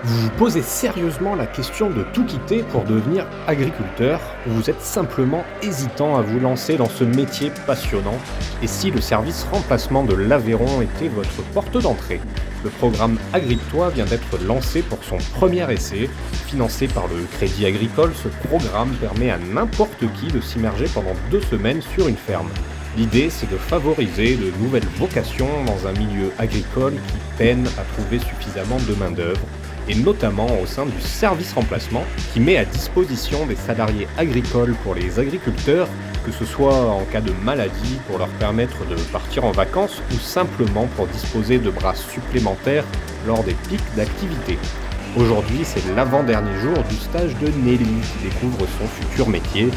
Vous vous posez sérieusement la question de tout quitter pour devenir agriculteur ou vous êtes simplement hésitant à vous lancer dans ce métier passionnant? Et si le service remplacement de l'Aveyron était votre porte d'entrée? Le programme Agrippe-toi vient d'être lancé pour son premier essai. Financé par le Crédit Agricole, ce programme permet à n'importe qui de s'immerger pendant 2 semaines sur une ferme. L'idée, c'est de favoriser de nouvelles vocations dans un milieu agricole qui peine à trouver suffisamment de main-d'œuvre, et notamment au sein du service remplacement qui met à disposition des salariés agricoles pour les agriculteurs, que ce soit en cas de maladie pour leur permettre de partir en vacances ou simplement pour disposer de bras supplémentaires lors des pics d'activité. Aujourd'hui, c'est l'avant-dernier jour du stage de Nelly qui découvre son futur métier.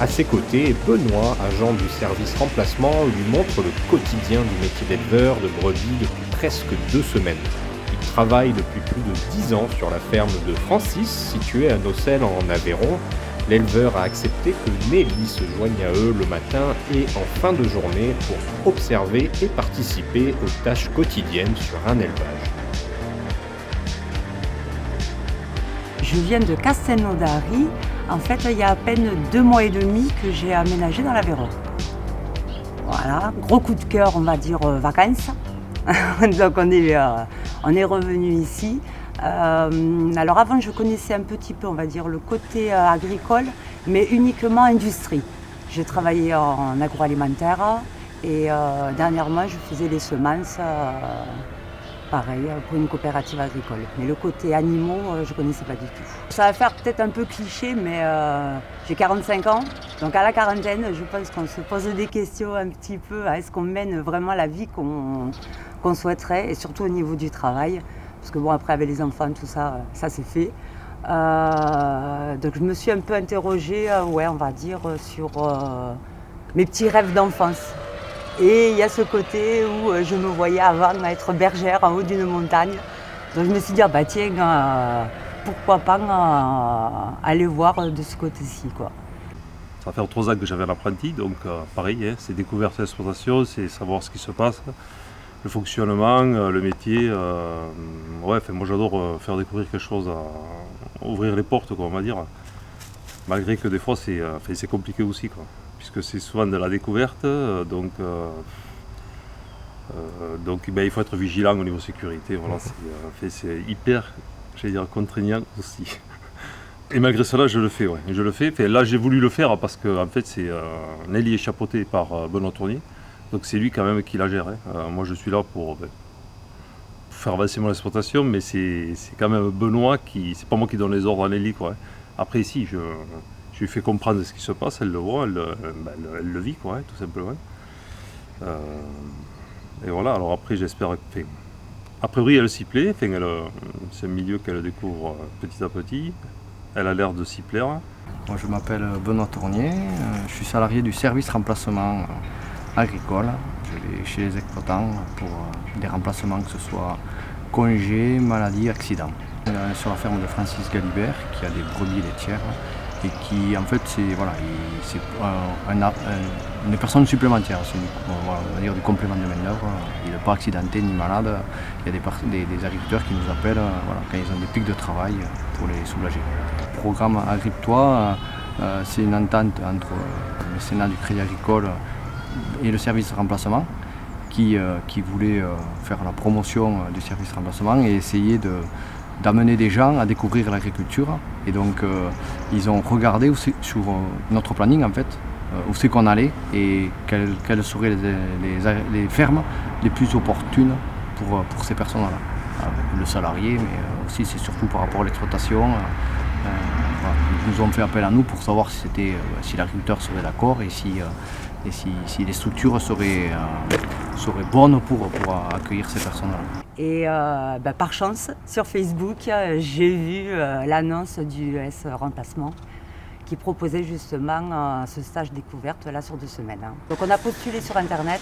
À ses côtés, Benoît, agent du service remplacement, lui montre le quotidien du métier d'éleveur de brebis depuis presque 2 semaines. Il travaille depuis plus de 10 ans sur la ferme de Francis, située à Nocelles en Aveyron. L'éleveur a accepté que Nelly se joigne à eux le matin et en fin de journée pour observer et participer aux tâches quotidiennes sur un élevage. Je viens de Castelnaudary. En fait, il y a à peine 2 mois et demi que j'ai aménagé dans l'Aveyron. Voilà, gros coup de cœur, on va dire vacances. Donc on est revenu ici. Alors avant, je connaissais un petit peu, on va dire, le côté agricole, mais uniquement industrie. J'ai travaillé en agroalimentaire et dernièrement, je faisais les semences, pareil, pour une coopérative agricole. Mais le côté animaux, je ne connaissais pas du tout. Ça va faire peut-être un peu cliché, mais j'ai 45 ans. Donc à la quarantaine, je pense qu'on se pose des questions un petit peu. Est-ce qu'on mène vraiment la vie qu'on souhaiterait, et surtout au niveau du travail? Parce que bon, après avec les enfants, tout ça, ça c'est fait. Donc je me suis un peu interrogée, on va dire, sur mes petits rêves d'enfance. Et il y a ce côté où je me voyais avant être bergère en haut d'une montagne. Donc je me suis dit, pourquoi pas aller voir de ce côté-ci, quoi. Ça va faire 3 ans que j'avais un apprenti, donc pareil, c'est découverte l'exploitation, c'est savoir ce qui se passe, le fonctionnement, le métier. Moi j'adore faire découvrir quelque chose, ouvrir les portes, quoi, on va dire. Malgré que des fois c'est compliqué aussi, quoi, puisque c'est souvent de la découverte, donc il faut être vigilant au niveau sécurité. Voilà, c'est hyper, contraignant aussi. Et malgré cela, je le fais, ouais. Je le fais. Là, j'ai voulu le faire parce que en fait, Nelly est chapeautée par Benoît Tournier, donc c'est lui quand même qui la gère. Moi, je suis là pour faire avancer mon exploitation, mais c'est quand même Benoît c'est pas moi qui donne les ordres à Nelly, quoi. Après, ici, je lui fais comprendre ce qui se passe, elle le voit, elle le vit, quoi, tout simplement. Et voilà. Alors après, j'espère que, a priori, elle s'y plaît. C'est un milieu qu'elle découvre petit à petit. Elle a l'air de s'y plaire. Moi, je m'appelle Benoît Tournier, je suis salarié du service remplacement agricole. Je vais chez les exploitants pour des remplacements, que ce soit congés, maladies, accidents. Sur la ferme de Francis Galibert, qui a des brebis laitières et qui, en fait, c'est une personne supplémentaire. On va dire du complément de main-d'œuvre. Il n'est pas accidenté ni malade. Il y a des agriculteurs qui nous appellent quand ils ont des pics de travail pour les soulager. Le programme Agrippe-toi, c'est une entente entre le mécénat du Crédit Agricole et le service remplacement qui voulait faire la promotion du service remplacement et essayer d'amener des gens à découvrir l'agriculture. Et donc ils ont regardé sur notre planning, en fait, où c'est qu'on allait et quelles seraient les fermes les plus opportunes pour ces personnes-là. Le salarié, mais aussi c'est surtout par rapport à l'exploitation. Ils nous ont fait appel à nous pour savoir si l'agriculteur serait d'accord et si les structures seraient bonnes pour accueillir ces personnes-là. Et par chance, sur Facebook, j'ai vu l'annonce du S Remplacement qui proposait justement ce stage découverte là sur 2 semaines. Donc on a postulé sur internet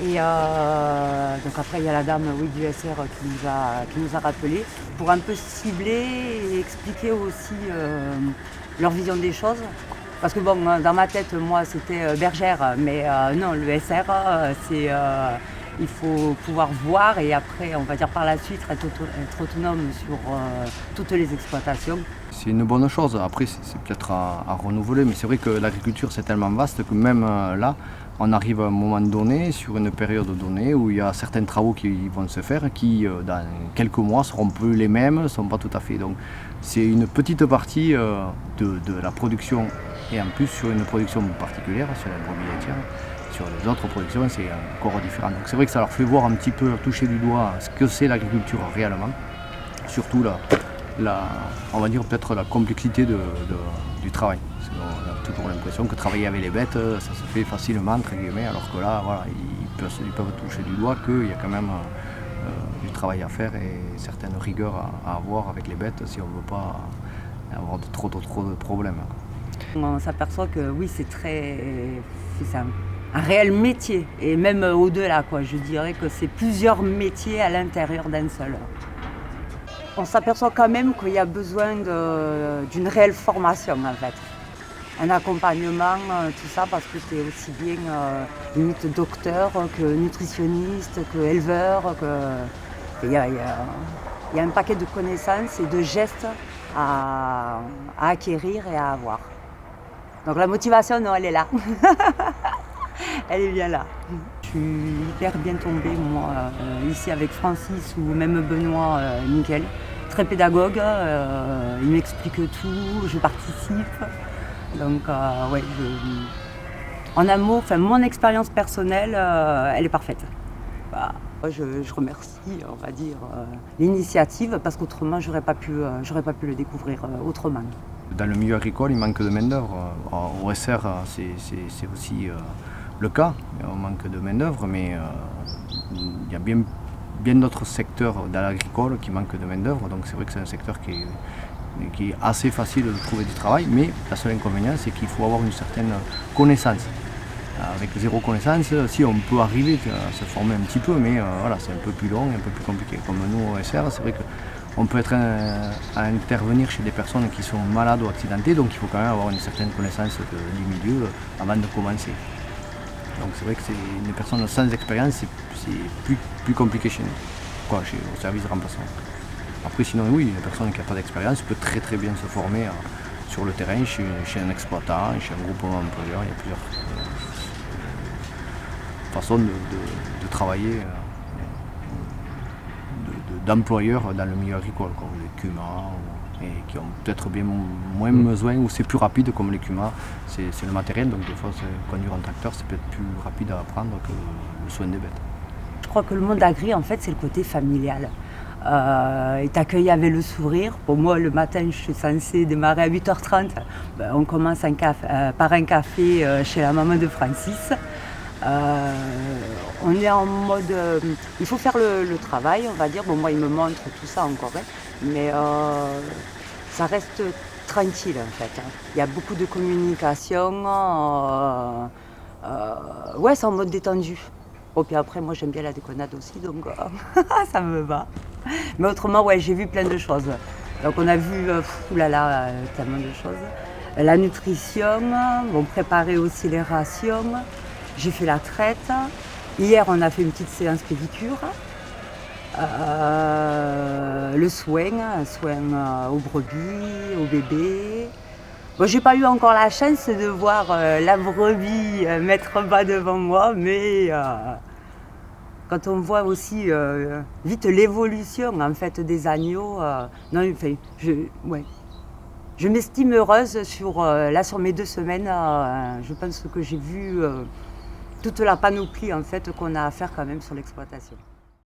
et donc après il y a la dame du SR qui nous a rappelé pour un peu cibler et expliquer aussi leur vision des choses. Parce que bon, dans ma tête, moi c'était bergère, mais non, le SR Il faut pouvoir voir et après, on va dire par la suite, être autonome sur toutes les exploitations. C'est une bonne chose. Après, c'est peut-être à renouveler, mais c'est vrai que l'agriculture, c'est tellement vaste que même là, on arrive à un moment donné, sur une période donnée, où il y a certains travaux qui vont se faire, qui, dans quelques mois, seront plus les mêmes, ne sont pas tout à fait. Donc, c'est une petite partie de la production, et en plus sur une production particulière, sur la brebis laitière. Sur les autres productions, c'est encore différent. Donc c'est vrai que ça leur fait voir un petit peu, toucher du doigt ce que c'est l'agriculture réellement. Surtout on va dire peut-être la complexité du travail. Parce qu'on a toujours l'impression que travailler avec les bêtes, ça se fait facilement, entre guillemets, alors que là, voilà, ils peuvent toucher du doigt qu'il y a quand même du travail à faire et certaines rigueurs à avoir avec les bêtes si on ne veut pas avoir trop de problèmes. On s'aperçoit que oui, c'est un réel métier, et même au-delà, quoi. Je dirais que c'est plusieurs métiers à l'intérieur d'un seul. On s'aperçoit quand même qu'il y a besoin d'une réelle formation, en fait. Un accompagnement, tout ça, parce que c'est aussi bien limite docteur que nutritionniste, que éleveur, il y a un paquet de connaissances et de gestes à acquérir et à avoir. Donc la motivation, non, elle est là. Elle est bien là. Je suis hyper bien tombée, moi, ici avec Francis ou même Benoît, nickel. Très pédagogue, il m'explique tout, je participe. Donc, ouais, en un mot, mon expérience personnelle, elle est parfaite. Bah, je remercie, on va dire, l'initiative, parce qu'autrement, j'aurais pas pu le découvrir autrement. Dans le milieu agricole, il manque de main-d'œuvre. Au SR, c'est aussi le cas. On manque de main-d'œuvre, mais il y a bien d'autres secteurs dans l'agricole qui manquent de main-d'œuvre. Donc c'est vrai que c'est un secteur qui est assez facile de trouver du travail, mais la seule inconvénient, c'est qu'il faut avoir une certaine connaissance. Avec zéro connaissance, si on peut arriver à se former un petit peu, mais voilà, c'est un peu plus long, un peu plus compliqué. Comme nous au SR, c'est vrai qu'on peut être à intervenir chez des personnes qui sont malades ou accidentées, donc il faut quand même avoir une certaine connaissance du milieu avant de commencer. Donc c'est vrai que c'est une personne sans expérience, c'est plus compliqué chez nous, au service de remplacement. Après sinon oui, une personne qui n'a pas d'expérience peut très bien se former sur le terrain, chez un exploitant, chez un groupement employeur. Il y a plusieurs façons de travailler, d'employeurs dans le milieu agricole, comme les CUMA, et qui ont peut-être bien moins besoin, ou c'est plus rapide comme les CUMA, c'est le matériel, donc des fois conduire un tracteur c'est peut-être plus rapide à apprendre que le soin des bêtes. Je crois que le monde agri, en fait, c'est le côté familial. Il t'accueille avec le sourire. Pour moi, le matin, je suis censée démarrer à 8h30. On commence par un café chez la maman de Francis. On est en mode... il faut faire le travail, on va dire. Bon, moi, il me montre tout ça encore, hein, mais ça reste tranquille, en fait. Il y a beaucoup de communication. Ouais, c'est en mode détendu. Bon, puis après, moi, j'aime bien la déconnade aussi, donc ça me va. Mais autrement, ouais, j'ai vu plein de choses. Donc, on a vu, tellement de choses. La nutrition, on préparait aussi les rations. J'ai fait la traite. Hier, on a fait une petite séance pédicure. Le soin aux brebis, aux bébés. Bon, j'ai pas eu encore la chance de voir la brebis mettre bas devant moi, mais quand on voit aussi vite l'évolution en fait des agneaux, je m'estime heureuse sur mes 2 semaines. Je pense que j'ai vu toute la panoplie en fait qu'on a à faire quand même sur l'exploitation.